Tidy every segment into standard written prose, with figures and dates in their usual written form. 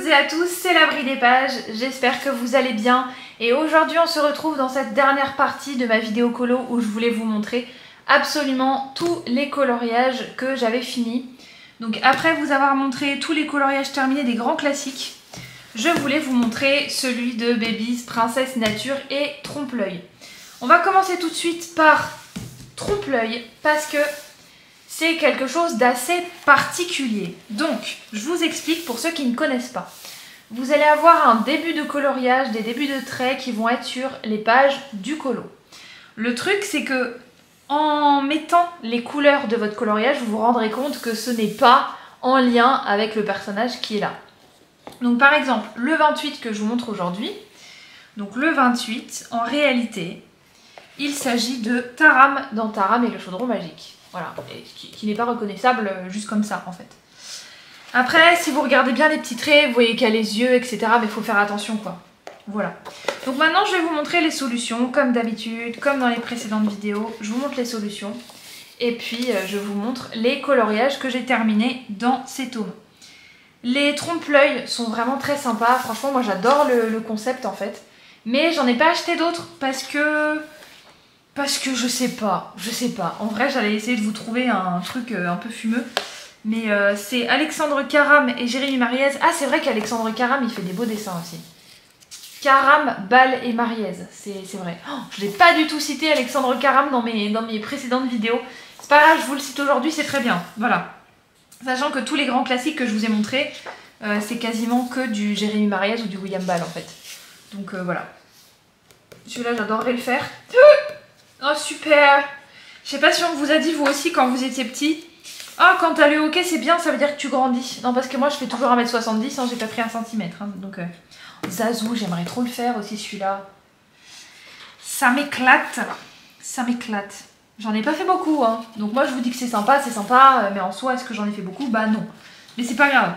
et à tous, c'est l'Abri des Pages, j'espère que vous allez bien et aujourd'hui on se retrouve dans cette dernière partie de ma vidéo colo où je voulais vous montrer absolument tous les coloriages que j'avais finis. Donc après vous avoir montré tous les coloriages terminés des grands classiques, je voulais vous montrer celui de Baby's Princesse Nature et Trompe-l'œil. On va commencer tout de suite par Trompe-l'œil parce que c'est quelque chose d'assez particulier. Donc, je vous explique pour ceux qui ne connaissent pas. Vous allez avoir un début de coloriage, des débuts de traits qui vont être sur les pages du colo. Le truc, c'est que en mettant les couleurs de votre coloriage, vous vous rendrez compte que ce n'est pas en lien avec le personnage qui est là. Donc par exemple, le 28 que je vous montre aujourd'hui, donc le 28, en réalité, il s'agit de Taram dans Taram et le chaudron magique. Voilà, et qui n'est pas reconnaissable juste comme ça en fait. Après, si vous regardez bien les petits traits, vous voyez qu'il y a les yeux, etc. Mais il faut faire attention quoi. Voilà. Donc maintenant, je vais vous montrer les solutions, comme d'habitude, comme dans les précédentes vidéos. Je vous montre les solutions. Et puis, je vous montre les coloriages que j'ai terminés dans ces tomes. Les trompe-l'œil sont vraiment très sympas. Franchement, moi j'adore le concept en fait. Mais j'en ai pas acheté d'autres parce que je sais pas. En vrai, j'allais essayer de vous trouver un truc un peu fumeux. Mais c'est Alexandre Caram et Jérémy Mariez. Ah, c'est vrai qu'Alexandre Caram, il fait des beaux dessins aussi. Caram, Bal et Mariez, c'est vrai. Oh, je l'ai pas du tout cité Alexandre Caram dans mes précédentes vidéos. C'est pas grave, je vous le cite aujourd'hui, c'est très bien. Voilà. Sachant que tous les grands classiques que je vous ai montrés, c'est quasiment que du Jérémy Mariez ou du William Bal en fait. Donc voilà. Celui-là, j'adorerais le faire. Oh super! Je sais pas si on vous a dit vous aussi quand vous étiez petit. Oh, quand t'as le hockey c'est bien, ça veut dire que tu grandis. Non, parce que moi je fais toujours 1m70, hein, j'ai pas pris 1 cm. Hein, donc Zazou, j'aimerais trop le faire aussi celui-là. Ça m'éclate. Ça m'éclate. J'en ai pas fait beaucoup, hein. Donc moi je vous dis que c'est sympa, mais en soi est-ce que j'en ai fait beaucoup? Bah non. Mais c'est pas grave.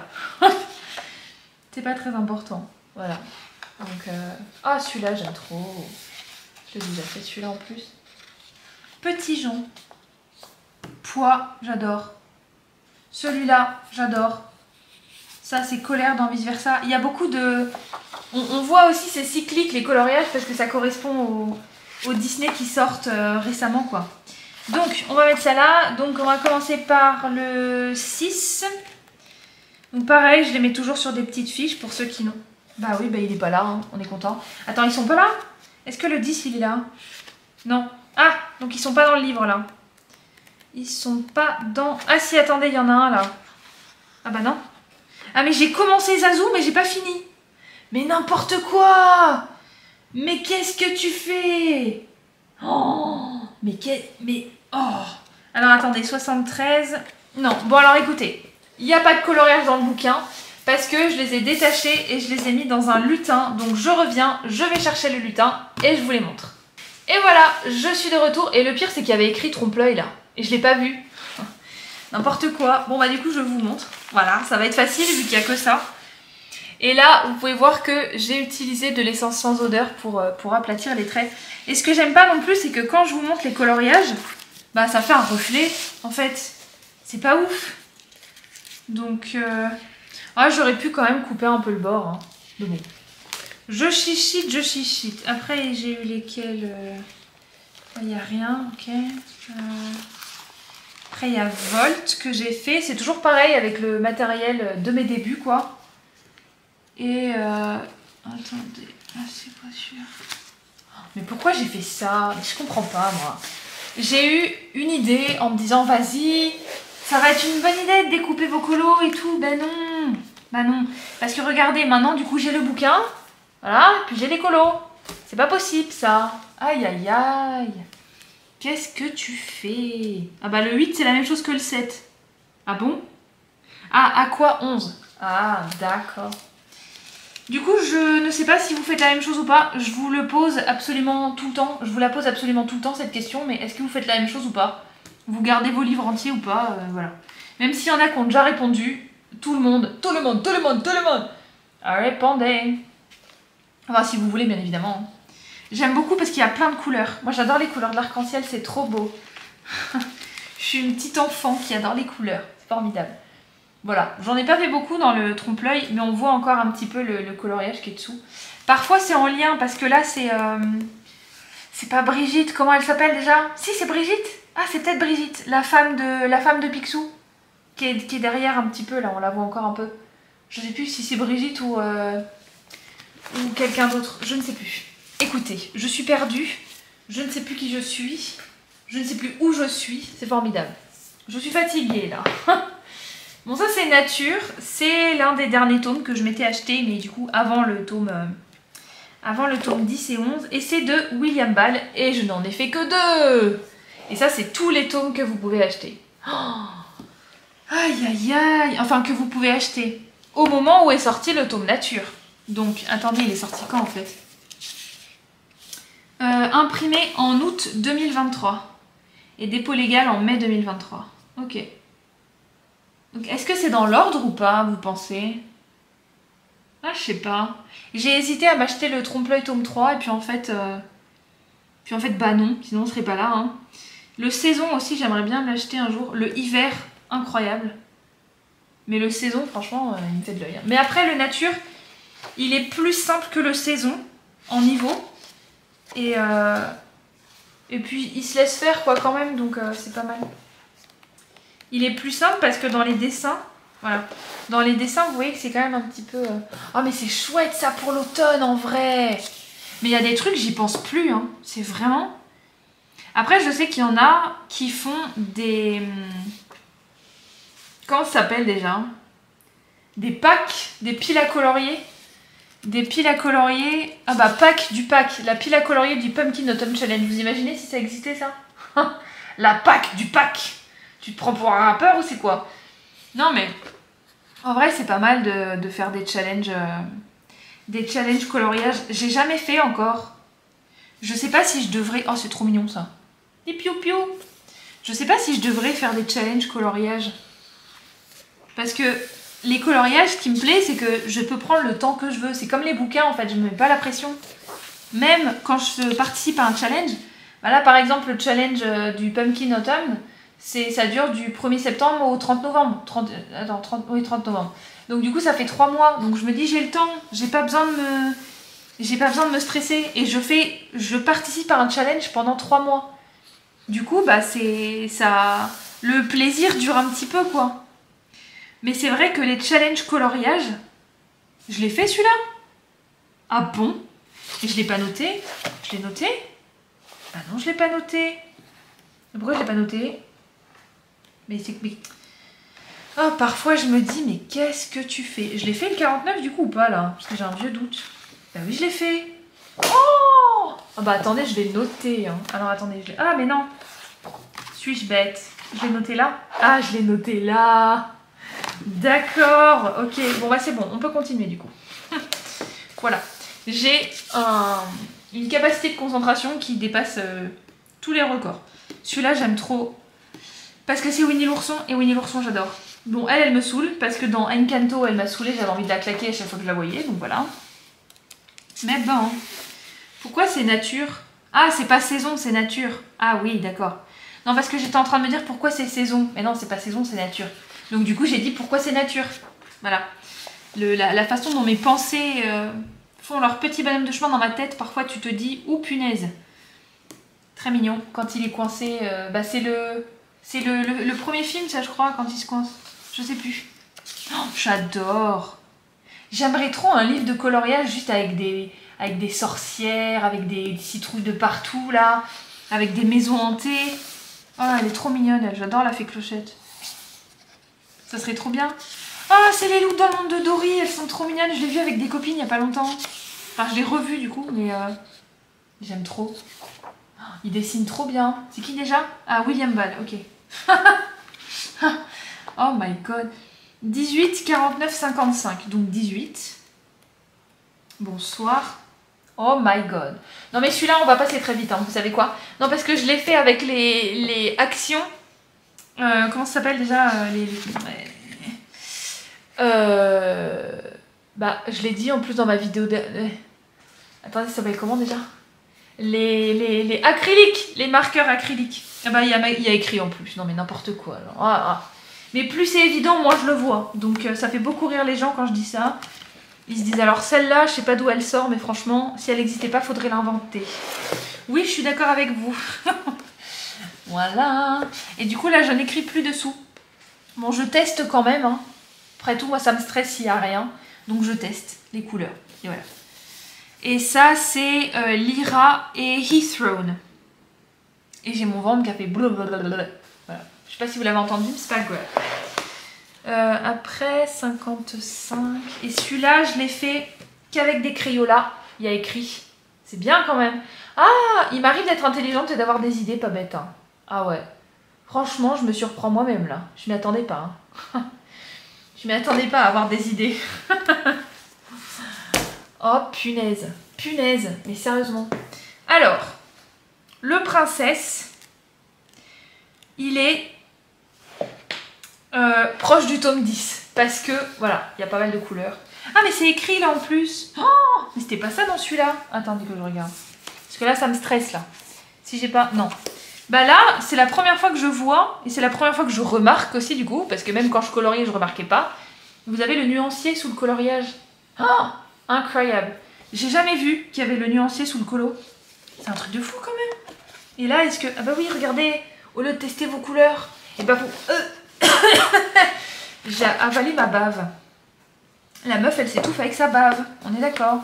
C'est pas très important. Voilà. Donc ah, celui-là j'aime trop. J'ai déjà fait celui-là en plus. Petit Jean. Poids, j'adore. Celui-là, j'adore. Ça, c'est colère dans Vice Versa. Il y a beaucoup de... On voit aussi, c'est cyclique, les coloriages, parce que ça correspond aux Disney qui sortent récemment, quoi. Donc, on va mettre ça là. Donc, on va commencer par le 6. Donc, pareil, je les mets toujours sur des petites fiches pour ceux qui n'ont... Bah oui, bah il est pas là, hein. On est content. Attends, ils sont pas là? Est-ce que le 10, il est là? Non. Ah, donc ils sont pas dans le livre, là. Ils sont pas dans... Ah si, attendez, il y en a un, là. Ah bah non. Ah, mais j'ai commencé Zazou, mais j'ai pas fini. Mais n'importe quoi! Mais qu'est-ce que tu fais? Oh! Mais... Oh! Alors, attendez, 73... Non, bon alors écoutez. Il n'y a pas de coloriage dans le bouquin. Parce que je les ai détachés et je les ai mis dans un lutin. Donc je reviens, je vais chercher le lutin et je vous les montre. Et voilà, je suis de retour. Et le pire, c'est qu'il y avait écrit trompe-l'œil là. Et je l'ai pas vu. N'importe quoi. Bon bah du coup, je vous montre. Voilà, ça va être facile vu qu'il n'y a que ça. Et là, vous pouvez voir que j'ai utilisé de l'essence sans odeur pour aplatir les traits. Et ce que j'aime pas non plus, c'est que quand je vous montre les coloriages, bah ça fait un reflet en fait. C'est pas ouf. Donc... Ah, j'aurais pu quand même couper un peu le bord. Hein. Mais bon. Je chichite. Après, j'ai eu lesquels... Il n'y a rien, ok. Après, il y a Volt que j'ai fait. C'est toujours pareil avec le matériel de mes débuts, quoi. Et... Attendez. Ah, c'est pas sûr. Mais pourquoi j'ai fait ça? Je comprends pas, moi. J'ai eu une idée en me disant, vas-y... Ça va être une bonne idée de découper vos colos et tout. Ben non. Bah non. Parce que regardez, maintenant du coup j'ai le bouquin. Voilà, puis j'ai les colos. C'est pas possible ça. Aïe aïe aïe. Qu'est-ce que tu fais? Ah bah le 8 c'est la même chose que le 7. Ah bon? Ah, à quoi 11? Ah d'accord. Du coup je ne sais pas si vous faites la même chose ou pas. Je vous le pose absolument tout le temps. Je vous la pose absolument tout le temps cette question. Mais est-ce que vous faites la même chose ou pas? Vous gardez vos livres entiers ou pas? Voilà. Même s'il y en a qui ont déjà répondu. Tout le monde répondez. Enfin, si vous voulez, bien évidemment. J'aime beaucoup parce qu'il y a plein de couleurs. Moi, j'adore les couleurs de l'arc-en-ciel, c'est trop beau. Je suis une petite enfant qui adore les couleurs. C'est formidable. Voilà, j'en ai pas fait beaucoup dans le trompe-l'œil, mais on voit encore un petit peu le coloriage qui est dessous. Parfois c'est en lien, parce que là c'est... c'est pas Brigitte, comment elle s'appelle déjà? Si, c'est Brigitte. Ah, c'est peut-être Brigitte, la femme de Picsou, qui est derrière un petit peu, là, on la voit encore un peu. Je sais plus si c'est Brigitte ou quelqu'un d'autre, je ne sais plus. Écoutez, je suis perdue, je ne sais plus qui je suis, je ne sais plus où je suis, c'est formidable. Je suis fatiguée, là. Bon, ça c'est Nature, c'est l'un des derniers tomes que je m'étais acheté, mais du coup avant le tome 10 et 11, et c'est de William Ball, et je n'en ai fait que 2. Et ça c'est tous les tomes que vous pouvez acheter. Oh, aïe aïe aïe, enfin que vous pouvez acheter au moment où est sorti le tome Nature. Donc, attendez, il est sorti quand en fait? Imprimé en août 2023, et dépôt légal en mai 2023. Ok. Donc, est-ce que c'est dans l'ordre ou pas, vous pensez? Ah, je sais pas. J'ai hésité à m'acheter le trompe-l'œil tome 3, et puis en fait, bah non, sinon on serait pas là. Hein. Le saison aussi, j'aimerais bien me l'acheter un jour. Le hiver, incroyable. Mais le saison, franchement, il me fait de l'œil. Hein. Mais après, le Nature, il est plus simple que le saison, en niveau. Et puis, il se laisse faire, quoi, quand même, donc c'est pas mal. Il est plus simple parce que dans les dessins, voilà, dans les dessins, vous voyez que c'est quand même un petit peu... Oh, mais c'est chouette ça pour l'automne en vrai. Mais il y a des trucs, j'y pense plus, hein. C'est vraiment... Après, je sais qu'il y en a qui font des... Comment ça s'appelle déjà? Des packs, des piles à colorier. Des piles à colorier... Ah bah, la pile à colorier du Pumpkin Autumn Challenge. Vous imaginez si ça existait ça? La pack du pack. Tu te prends pour un rappeur ou c'est quoi? Non mais, en vrai c'est pas mal de faire des challenges coloriage. J'ai jamais fait encore. Je sais pas si je devrais... Oh c'est trop mignon ça. Des piou-piou. Je sais pas si je devrais faire des challenges coloriage. Parce que les coloriages, ce qui me plaît, c'est que je peux prendre le temps que je veux. C'est comme les bouquins en fait, je me mets pas la pression. Même quand je participe à un challenge, voilà par exemple le challenge du Pumpkin Autumn, ça dure du 1er septembre au 30 novembre. 30 novembre. Donc du coup ça fait 3 mois. Donc je me dis j'ai le temps, j'ai pas besoin de me stresser. Et je participe à un challenge pendant 3 mois. Du coup bah le plaisir dure un petit peu quoi. Mais c'est vrai que les challenges coloriage, je l'ai fait celui-là. Ah bon? Et je l'ai pas noté? Je l'ai noté? Ah non je l'ai pas noté. Pourquoi je l'ai pas noté? Mais c'est que... Oh, parfois je me dis, mais qu'est-ce que tu fais? Je l'ai fait le 49 du coup ou pas là? Parce que j'ai un vieux doute. Bah oui, je l'ai fait. Oh! Ah bah attendez, je vais noter. Hein. Alors attendez, ah mais non. Suis-je bête? Je l'ai noté là? Ah, je l'ai noté là. D'accord. Ok, bon bah c'est bon, on peut continuer du coup. Voilà. J'ai une capacité de concentration qui dépasse tous les records. Celui-là, j'aime trop. Parce que c'est Winnie l'ourson, et Winnie l'ourson j'adore. Bon, elle me saoule, parce que dans Encanto, elle m'a saoulée, j'avais envie de la claquer à chaque fois que je la voyais, donc voilà. Mais bon, pourquoi c'est Nature? Ah, c'est pas saison, c'est Nature. Ah oui, d'accord. Non, parce que j'étais en train de me dire pourquoi c'est saison. Mais non, c'est pas saison, c'est Nature. Donc du coup, j'ai dit pourquoi c'est Nature. Voilà. La façon dont mes pensées font leur petit bonhomme de chemin dans ma tête, parfois tu te dis, oh punaise. Très mignon, quand il est coincé, bah c'est le premier film, ça, je crois, quand il se coince. Je sais plus. Oh, j'adore. J'aimerais trop un livre de coloriage juste avec des sorcières, avec des citrouilles de partout, là. Avec des maisons hantées. Oh, elle est trop mignonne, elle. J'adore la fée Clochette. Ça serait trop bien. Ah, c'est les loups dans le monde de Dory. Elles sont trop mignonnes. Je l'ai vu avec des copines il y a pas longtemps. Enfin, je l'ai revu, du coup, mais j'aime trop. Il dessine trop bien. C'est qui déjà? Ah, William Ball, ok. Oh my god. 18, 49, 55. Donc 18. Bonsoir. Oh my god. Non mais celui-là, on va passer très vite, hein. Vous savez quoi? Non, parce que je l'ai fait avec les actions. Comment ça s'appelle déjà Bah, je l'ai dit en plus dans ma vidéo de... Attendez, ça s'appelle comment déjà? Les acryliques, les marqueurs acryliques. Ah bah il y a écrit en plus, non mais n'importe quoi alors. Mais plus c'est évident, moins je le vois. Donc ça fait beaucoup rire les gens quand je dis ça. Ils se disent alors celle-là, je sais pas d'où elle sort, mais franchement, si elle n'existait pas, faudrait l'inventer. Oui, je suis d'accord avec vous. Voilà. Et du coup là, je n'écris plus dessous. Bon, je teste quand même. Hein. Après tout, moi ça me stresse s'il n'y a rien. Donc je teste les couleurs. Et voilà. Et ça, c'est Lyra et Heathrone. Et j'ai mon ventre qui a fait blablabla. Voilà. Je sais pas si vous l'avez entendu, mais c'est pas grave. Après, 55. Et celui-là, je l'ai fait qu'avec des Crayolas. Il y a écrit. C'est bien quand même. Ah, il m'arrive d'être intelligente et d'avoir des idées pas bêtes. Hein. Ah ouais. Franchement, je me surprends moi-même là. Je m'y attendais pas. Hein. Je m'y attendais pas à avoir des idées. Oh punaise, punaise, mais sérieusement. Alors, le princesse, il est proche du tome 10. Parce que, voilà, il y a pas mal de couleurs. Ah mais c'est écrit là en plus. Oh, mais c'était pas ça dans celui-là. Attendez que je regarde. Parce que là, ça me stresse là. Si j'ai pas... Non. Bah là, c'est la première fois que je vois, et c'est la première fois que je remarque aussi du coup, parce que même quand je coloriais, je remarquais pas. Vous avez le nuancier sous le coloriage. Oh, incroyable. J'ai jamais vu qu'il y avait le nuancier sous le colo. C'est un truc de fou quand même. Et là, est-ce que... Ah bah oui, regardez, au lieu de tester vos couleurs, et bah vous... J'ai avalé ma bave. La meuf, elle s'étouffe avec sa bave. On est d'accord.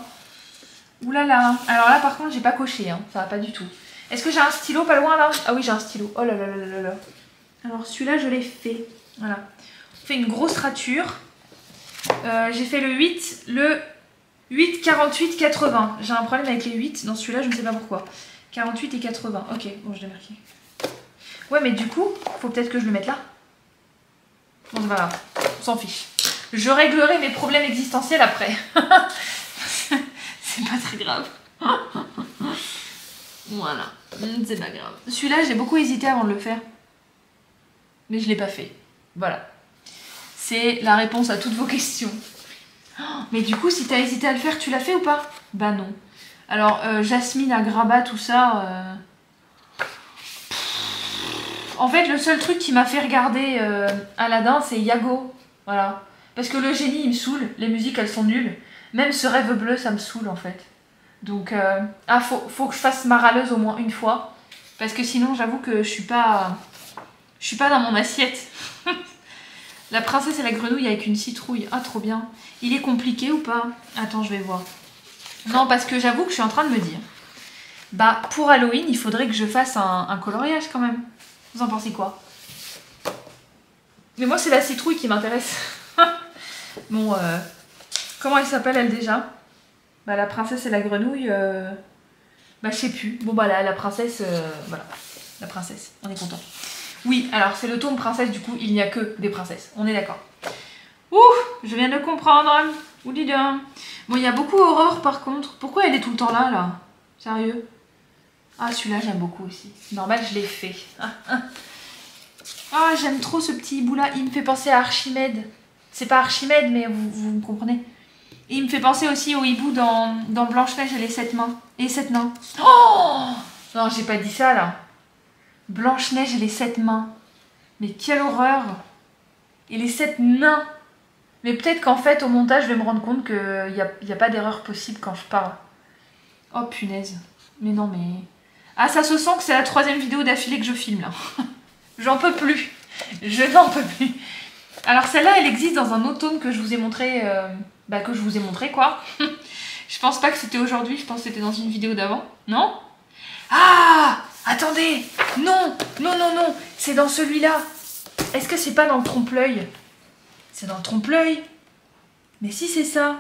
Ouh là là. Alors là, par contre, j'ai pas coché. Hein. Ça va pas du tout. Est-ce que j'ai un stylo pas loin là? Ah oui, j'ai un stylo. Oh là là là là là. Alors celui-là, je l'ai fait. Voilà. On fait une grosse rature. J'ai fait le 8, le 8, 48, 80. J'ai un problème avec les 8 dans celui-là, je ne sais pas pourquoi. 48 et 80. Ok, bon, je l'ai marqué. Ouais, mais du coup, faut peut-être que je le mette là. Bon, c'est pas grave. On s'en fiche. Je réglerai mes problèmes existentiels après. C'est pas très grave. Voilà. C'est pas grave. Celui-là, j'ai beaucoup hésité avant de le faire. Mais je l'ai pas fait. Voilà. C'est la réponse à toutes vos questions. Mais du coup, si t'as hésité à le faire, tu l'as fait ou pas? Bah non. Alors, Jasmine à Grabat, tout ça... En fait, le seul truc qui m'a fait regarder Aladdin, c'est Yago. Voilà. Parce que le génie, il me saoule. Les musiques, elles sont nulles. Même ce rêve bleu, ça me saoule, en fait. Donc, faut que je fasse ma râleuse au moins une fois. Parce que sinon, j'avoue que je suis pas dans mon assiette. La princesse et la grenouille avec une citrouille. Ah, trop bien. Il est compliqué ou pas? Attends, je vais voir. Non, parce que j'avoue que je suis en train de me dire. Bah, pour Halloween, il faudrait que je fasse un coloriage quand même. Vous en pensez quoi? Mais moi, c'est la citrouille qui m'intéresse. Bon, comment elle s'appelle, elle, déjà? Bah, la princesse et la grenouille... Bah, je sais plus. Bon, bah, la princesse... voilà. La princesse. On est content. Oui, alors, c'est le tome princesse, du coup, il n'y a que des princesses. On est d'accord. Ouh, je viens de comprendre. Ou dis donc. Bon, il y a beaucoup Aurore, par contre. Pourquoi elle est tout le temps là, là? Sérieux? Ah, celui-là, j'aime beaucoup aussi. Normal, je l'ai fait. Ah, j'aime trop ce petit hibou-là. Il me fait penser à Archimède. C'est pas Archimède, mais vous me comprenez. Et il me fait penser aussi au hibou dans Blanche-Neige et les 7 mains. Et 7 nains. Oh non, j'ai pas dit ça, là. Blanche-Neige et les 7 mains. Mais quelle horreur. Et les 7 nains. Mais peut-être qu'en fait, au montage, je vais me rendre compte qu'il n'y a pas d'erreur possible quand je parle. Oh, punaise. Mais non, mais... Ah, ça se sent que c'est la 3e vidéo d'affilée que je filme, là. J'en peux plus. Je n'en peux plus. Alors, celle-là, elle existe dans un autre tome que je vous ai montré... Bah, que je vous ai montré, quoi. Je pense pas que c'était aujourd'hui. Je pense que c'était dans une vidéo d'avant. Non? Ah! Attendez! Non! Non, non, non! C'est dans celui-là. Est-ce que c'est pas dans le trompe-l'œil? C'est dans le trompe-l'œil. Mais si c'est ça.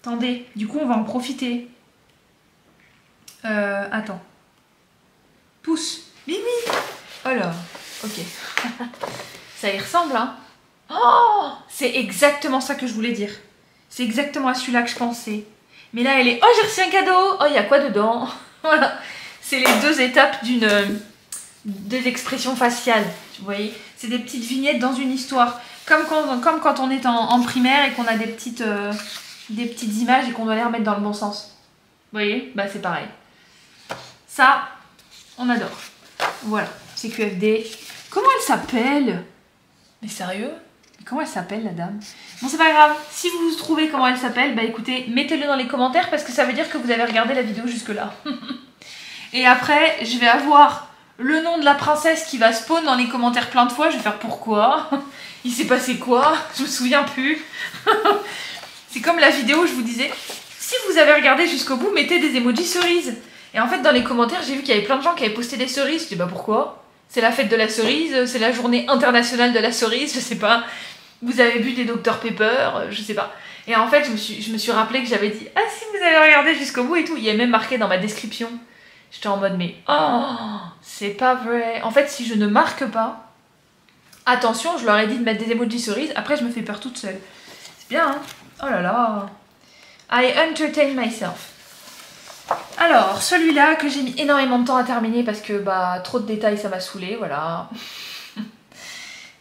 Attendez, du coup on va en profiter. Attends. Pousse. Oui, oui. Oh là. Ok. Ça y ressemble, hein. Oh, c'est exactement ça que je voulais dire. C'est exactement à celui-là que je pensais. Mais là elle est... Oh, j'ai reçu un cadeau. Oh, il y a quoi dedans? Voilà. C'est les 2 étapes des expressions faciales. Vous voyez? C'est des petites vignettes dans une histoire. Comme quand on est en primaire et qu'on a des petites images et qu'on doit les remettre dans le bon sens. Vous voyez? Bah c'est pareil. Ça, on adore. Voilà, c'est QFD. Comment elle s'appelle? Mais sérieux? Comment elle s'appelle la dame? Bon c'est pas grave, si vous trouvez comment elle s'appelle, bah écoutez, mettez-le dans les commentaires parce que ça veut dire que vous avez regardé la vidéo jusque là. Et après, je vais avoir le nom de la princesse qui va spawn dans les commentaires plein de fois, je vais faire pourquoi? Il s'est passé quoi? Je me souviens plus. C'est comme la vidéo où je vous disais, si vous avez regardé jusqu'au bout, mettez des emojis cerises. Et en fait dans les commentaires, j'ai vu qu'il y avait plein de gens qui avaient posté des cerises, je dis bah pourquoi? C'est la fête de la cerise, c'est la journée internationale de la cerise, je sais pas. Vous avez bu des Dr Pepper, je sais pas. Et en fait, je me suis rappelé que j'avais dit « Ah, si vous avez regardé jusqu'au bout et tout », il y a même marqué dans ma description. J'étais en mode « Mais oh, c'est pas vrai ». En fait, si je ne marque pas, attention, je leur ai dit de mettre des emojis cerises, après je me fais peur toute seule. C'est bien, hein? Oh là là. I entertain myself. Alors, celui-là que j'ai mis énormément de temps à terminer parce que bah trop de détails ça m'a saoulé, voilà.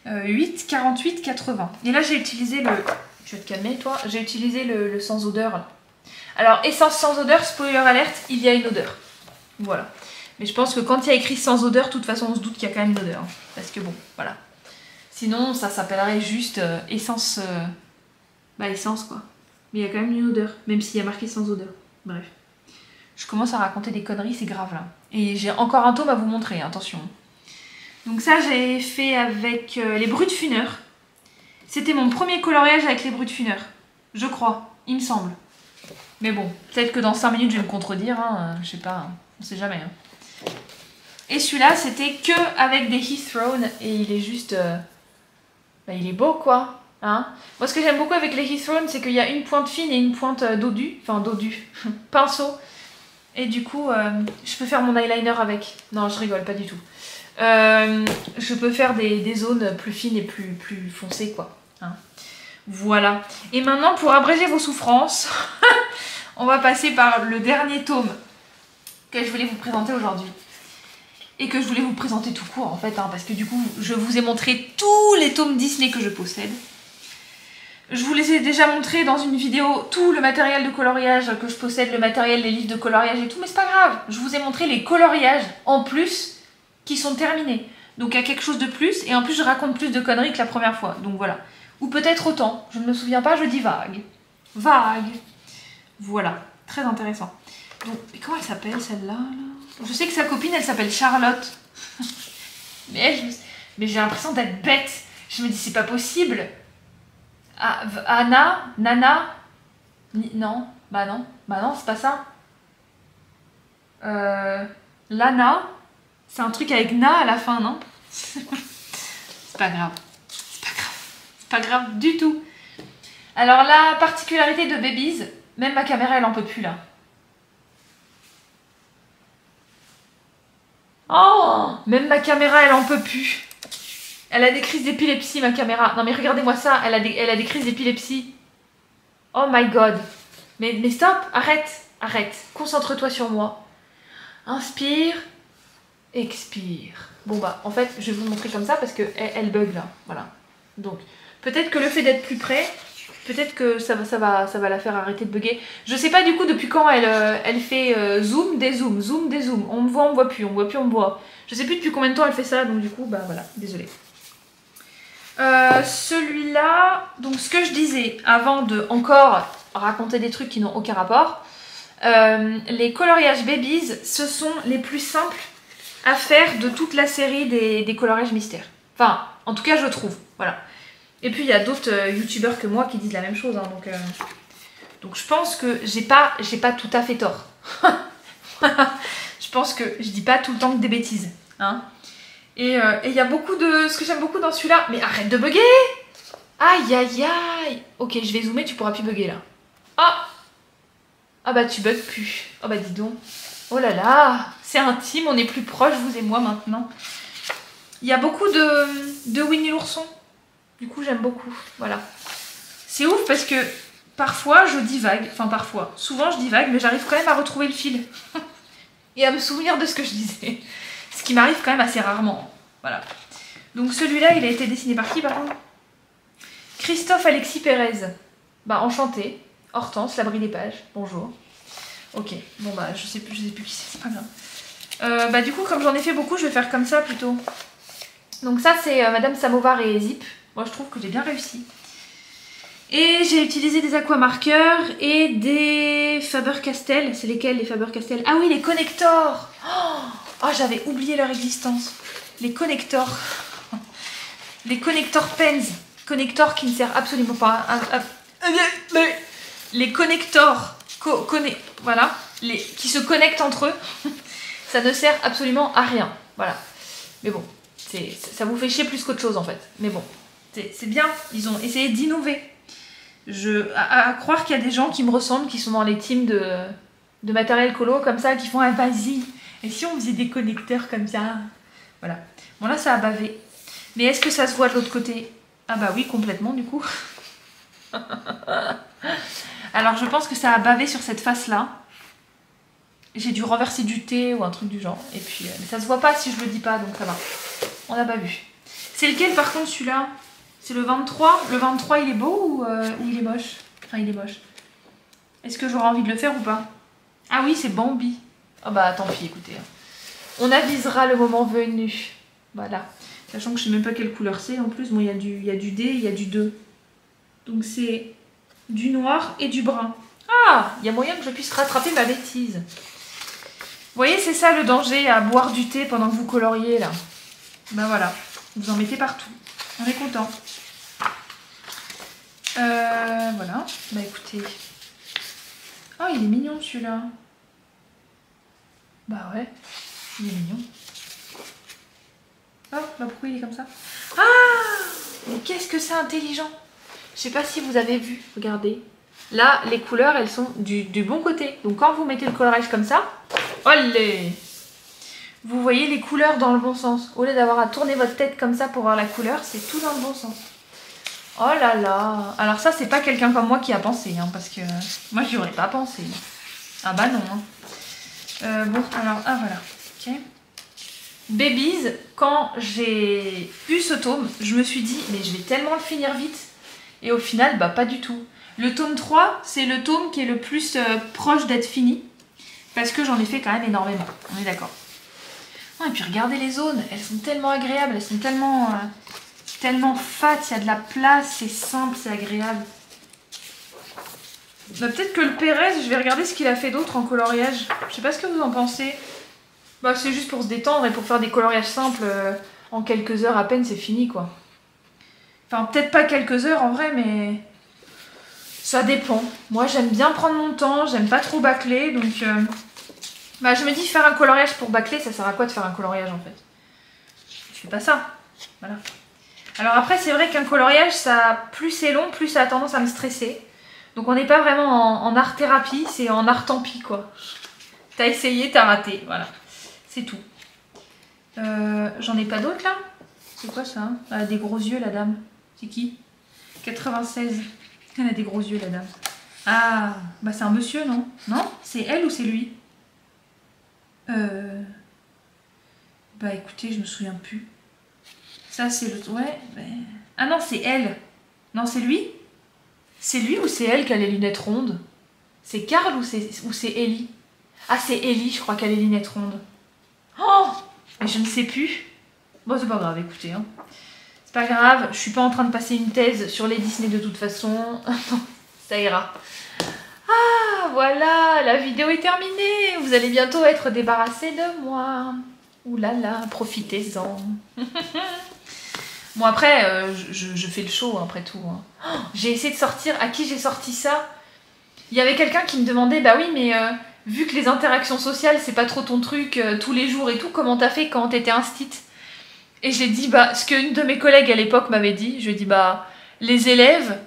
8, 48, 80. Et là j'ai utilisé le... Tu vas te calmer toi? J'ai utilisé le sans odeur là. Alors essence sans odeur, spoiler alerte, il y a une odeur. Voilà. Mais je pense que quand il y a écrit sans odeur, de toute façon on se doute qu'il y a quand même une odeur. Hein. Parce que bon, voilà. Sinon ça s'appellerait juste essence... Bah essence quoi. Mais il y a quand même une odeur, même s'il y a marqué sans odeur. Bref. Je commence à raconter des conneries, c'est grave là. Et j'ai encore un tome à vous montrer, attention. Donc ça j'ai fait avec les Brut-Funeur. C'était mon premier coloriage avec les Brut-Funeur. Je crois, il me semble. Mais bon, peut-être que dans 5 minutes je vais me contredire, hein, je sais pas, hein, on sait jamais. Hein. Et celui-là c'était que avec des Heath Throne et il est juste... bah, il est beau quoi. Hein. Moi ce que j'aime beaucoup avec les Heath Throne c'est qu'il y a une pointe fine et une pointe dodue. Enfin dodue, pinceau. Et du coup, je peux faire mon eyeliner avec. Non, je rigole, pas du tout. Je peux faire des zones plus fines et plus foncées, quoi. Hein. Voilà. Et maintenant, pour abréger vos souffrances, on va passer par le dernier tome que je voulais vous présenter aujourd'hui. Et que je voulais vous présenter tout court, en fait, hein, parce que du coup, je vous ai montré tous les tomes Disney que je possède. Je vous les ai déjà montré dans une vidéo tout le matériel de coloriage que je possède, le matériel, les livres de coloriage et tout, mais c'est pas grave. Je vous ai montré les coloriages en plus qui sont terminés. Donc il y a quelque chose de plus et en plus je raconte plus de conneries que la première fois. Donc voilà. Ou peut-être autant, je ne me souviens pas, je dis vague. Vague. Voilà, très intéressant. Donc, mais comment elle s'appelle celle-là? Je sais que sa copine elle s'appelle Charlotte. mais j'ai l'impression d'être bête. Je me dis c'est pas possible. Ah, Anna, Nana, non, bah non, c'est pas ça. Lana, c'est un truc avec na à la fin, non? C'est pas grave, c'est pas grave du tout. Alors la particularité de Babies, même ma caméra elle en peut plus là. Oh, même ma caméra elle en peut plus. Elle a des crises d'épilepsie, ma caméra. Non mais regardez-moi ça, elle a des crises d'épilepsie. Oh my god. Mais stop, arrête. Concentre-toi sur moi. Inspire, expire. Bon bah, en fait, je vais vous montrer comme ça parce que elle bug là. Voilà. Donc, peut-être que le fait d'être plus près, peut-être que ça va la faire arrêter de bugger. Je sais pas du coup depuis quand elle fait zoom, dézoom, zoom, dézoom. On me voit, on me voit plus, on me voit plus, on me voit. Je sais plus depuis combien de temps elle fait ça, donc du coup, bah voilà, désolée. Celui-là, donc ce que je disais avant de encore raconter des trucs qui n'ont aucun rapport, les coloriages Babies, ce sont les plus simples à faire de toute la série des coloriages mystères. Enfin, en tout cas, je trouve. Voilà. Et puis, il y a d'autres youtubeurs que moi qui disent la même chose. Hein, donc, je pense que j'ai pas tout à fait tort. Je pense que je dis pas tout le temps que des bêtises. Hein. Et il y a beaucoup de... Ce que j'aime beaucoup dans celui-là... Mais arrête de bugger! Aïe, aïe, aïe! Ok, je vais zoomer, tu pourras plus bugger, là. Ah! Ah bah, tu bugs plus. Oh bah, dis donc. Oh là là! C'est intime, on est plus proches, vous et moi, maintenant. Il y a beaucoup de Winnie l'ourson. Du coup, j'aime beaucoup. Voilà. C'est ouf parce que parfois, je divague. Enfin, parfois. Souvent, je divague, mais j'arrive quand même à retrouver le fil. Et à me souvenir de ce que je disais. Ce qui m'arrive quand même assez rarement. Voilà. Donc celui-là, il a été dessiné par qui, pardon? Christophe Alexis Pérez. Bah, enchanté. Hortense, l'abri des pages. Bonjour. Ok. Bon, bah, je sais plus qui c'est pas grave. Bah, du coup, comme j'en ai fait beaucoup, je vais faire comme ça plutôt. Donc ça, c'est Madame Samovar et Zip. Moi je trouve que j'ai bien réussi. Et j'ai utilisé des aquamarqueurs et des Faber-Castell. C'est lesquels les Faber-Castell? Ah oui, les connectors. Oh, j'avais oublié leur existence. Les connectors. Les connectors pens. Connectors qui ne servent absolument pas à... Les connectors. Voilà. Qui se connectent entre eux. Ça ne sert absolument à rien. Voilà. Mais bon, ça vous fait chier plus qu'autre chose en fait. Mais bon, c'est bien. Ils ont essayé d'innover. À croire qu'il y a des gens qui me ressemblent, qui sont dans les teams de matériel colo comme ça, qui font un vas-y. Et si on faisait des connecteurs comme ça? Voilà. Bon là ça a bavé. Mais est-ce que ça se voit de l'autre côté? Ah bah oui, complètement du coup. Alors je pense que ça a bavé sur cette face là. J'ai dû renverser du thé ou un truc du genre. Et puis, mais ça se voit pas si je le dis pas, donc ça va. On n'a pas vu. C'est lequel par contre celui-là? C'est le 23. Le 23 il est beau ou il est moche? Enfin il est moche. Est-ce que j'aurai envie de le faire ou pas? Ah oui, c'est Bambi. Ah bah tant pis, écoutez. On avisera le moment venu. Voilà. Sachant que je sais même pas quelle couleur c'est. En plus, bon, il y a du D, il y a du 2. Donc c'est du noir et du brun. Ah, il y a moyen que je puisse rattraper ma bêtise. Vous voyez, c'est ça le danger à boire du thé pendant que vous coloriez là. Ben voilà, vous en mettez partout. On est content. Voilà, bah écoutez. Oh, il est mignon celui-là. Bah ouais, il est mignon. Oh, bah pourquoi il est comme ça? Ah, mais qu'est-ce que c'est intelligent. Je sais pas si vous avez vu, regardez. Là, les couleurs, elles sont du bon côté. Donc quand vous mettez le colorage comme ça, olé, vous voyez les couleurs dans le bon sens. Au lieu d'avoir à tourner votre tête comme ça pour voir la couleur, c'est tout dans le bon sens. Oh là là. Alors ça, c'est pas quelqu'un comme moi qui a pensé, hein, parce que moi, j'y aurais pas pensé. Ah bah non. Hein. Bon, alors, ah voilà. Ok. Babies, quand j'ai eu ce tome, je me suis dit, mais je vais tellement le finir vite. Et au final, bah pas du tout. Le tome 3, c'est le tome qui est le plus proche d'être fini. Parce que j'en ai fait quand même énormément. On est d'accord. Oh, et puis regardez les zones. Elles sont tellement agréables. Elles sont tellement, tellement fat. Il y a de la place. C'est simple, c'est agréable. Bah, peut-être que le Pérez, je vais regarder ce qu'il a fait d'autre en coloriage. Je sais pas ce que vous en pensez. Bah, c'est juste pour se détendre et pour faire des coloriages simples. En quelques heures à peine, c'est fini quoi. Enfin, peut-être pas quelques heures en vrai, mais... Ça dépend. Moi, j'aime bien prendre mon temps, j'aime pas trop bâcler, donc... Bah, je me dis, faire un coloriage pour bâcler, ça sert à quoi de faire un coloriage, en fait? Je fais pas ça. Voilà. Alors après, c'est vrai qu'un coloriage, ça, plus c'est long, plus ça a tendance à me stresser. Donc on n'est pas vraiment en art-thérapie, c'est en art tant pis, quoi. T'as essayé, t'as raté, voilà. C'est tout. J'en ai pas d'autres, là? C'est quoi, ça, hein? Elle a des gros yeux, la dame. C'est qui? 96. Elle a des gros yeux, la dame. Ah, bah c'est un monsieur, non? Non? C'est elle ou c'est lui? Bah écoutez, je me souviens plus. Ça, c'est le... Ouais, bah... Ah non, c'est elle. Non, c'est lui? C'est lui ou c'est elle qui a les lunettes rondes? C'est Karl ou c'est Ellie? Ah, c'est Ellie, je crois qu'elle a les lunettes rondes. Oh! Mais je ne sais plus. Bon, c'est pas grave, écoutez, hein. C'est pas grave, je suis pas en train de passer une thèse sur les Disney de toute façon. Ça ira. Ah, voilà, la vidéo est terminée. Vous allez bientôt être débarrassés de moi. Ouh là là, profitez-en. Bon, après, je fais le show, après tout. Hein. Oh, j'ai essayé de sortir. À qui j'ai sorti ça? Il y avait quelqu'un qui me demandait, bah oui, mais vu que les interactions sociales, c'est pas trop ton truc, tous les jours et tout, comment t'as fait quand t'étais instit? Et j'ai dit, bah, ce qu'une de mes collègues à l'époque m'avait dit, je lui ai dit, bah, les élèves,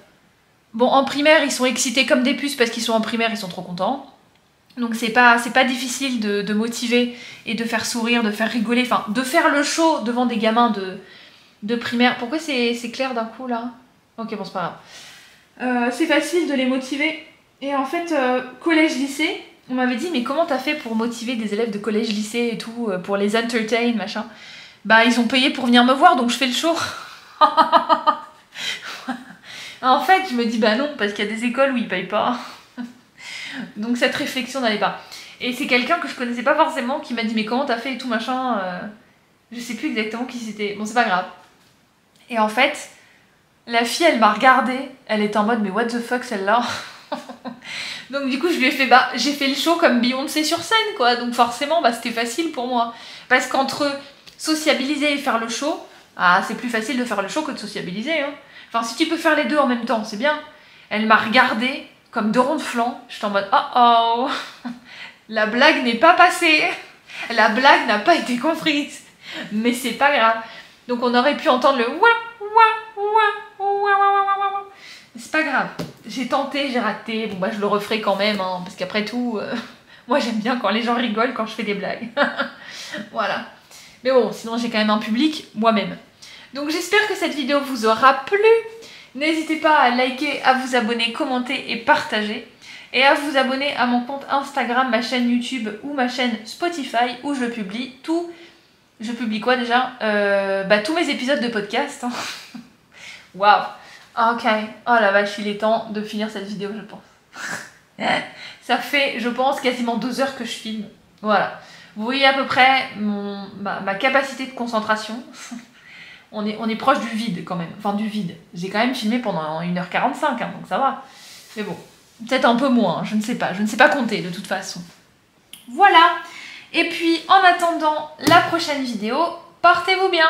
bon, en primaire, ils sont excités comme des puces parce qu'ils sont en primaire, ils sont trop contents. Donc c'est pas difficile de motiver et de faire sourire, de faire rigoler, enfin, de faire le show devant des gamins de primaire. Pourquoi c'est clair d'un coup, là? Ok, bon, c'est pas grave. C'est facile de les motiver. Et en fait, collège-lycée, on m'avait dit, mais comment t'as fait pour motiver des élèves de collège-lycée et tout, pour les entertain, machin? Bah, ils ont payé pour venir me voir, donc je fais le show. En fait, je me dis, bah non, parce qu'il y a des écoles où ils payent pas. Donc cette réflexion n'allait pas. Et c'est quelqu'un que je connaissais pas forcément qui m'a dit, mais comment t'as fait et tout, machin. Je sais plus exactement qui c'était. Bon, c'est pas grave. Et en fait, La fille, elle m'a regardée, elle était en mode mais what the fuck celle-là. Donc du coup, je lui ai fait j'ai fait le show comme Beyoncé sur scène quoi. Donc forcément, c'était facile pour moi. Parce qu'entre sociabiliser et faire le show, c'est plus facile de faire le show que de sociabiliser. Hein. Enfin, si tu peux faire les deux en même temps, c'est bien. Elle m'a regardée comme deux ronds de flanc. J'étais en mode oh la blague n'est pas passée. La blague n'a pas été comprise. Mais c'est pas grave. Donc on aurait pu entendre le ouah, ouah, ouah, ouah, ouah, ouah. C'est pas grave. J'ai tenté, j'ai raté. Bon, je le referai quand même. Hein, parce qu'après tout, moi j'aime bien quand les gens rigolent quand je fais des blagues. Voilà. Mais bon, sinon j'ai quand même un public moi-même. Donc j'espère que cette vidéo vous aura plu. N'hésitez pas à liker, à vous abonner, commenter et partager. Et à vous abonner à mon compte Instagram, ma chaîne YouTube ou ma chaîne Spotify où je publie tout. Je publie quoi déjà tous mes épisodes de podcast. Hein. Waouh. Ok. Oh la vache, il est temps de finir cette vidéo, je pense. Ça fait, je pense, quasiment 2 heures que je filme. Voilà. Vous voyez à peu près ma capacité de concentration. On est proche du vide quand même. Enfin, du vide. J'ai quand même filmé pendant 1h45, hein, donc ça va. Mais bon, peut-être un peu moins, je ne sais pas. Je ne sais pas compter de toute façon. Voilà. Et puis, en attendant la prochaine vidéo, portez-vous bien.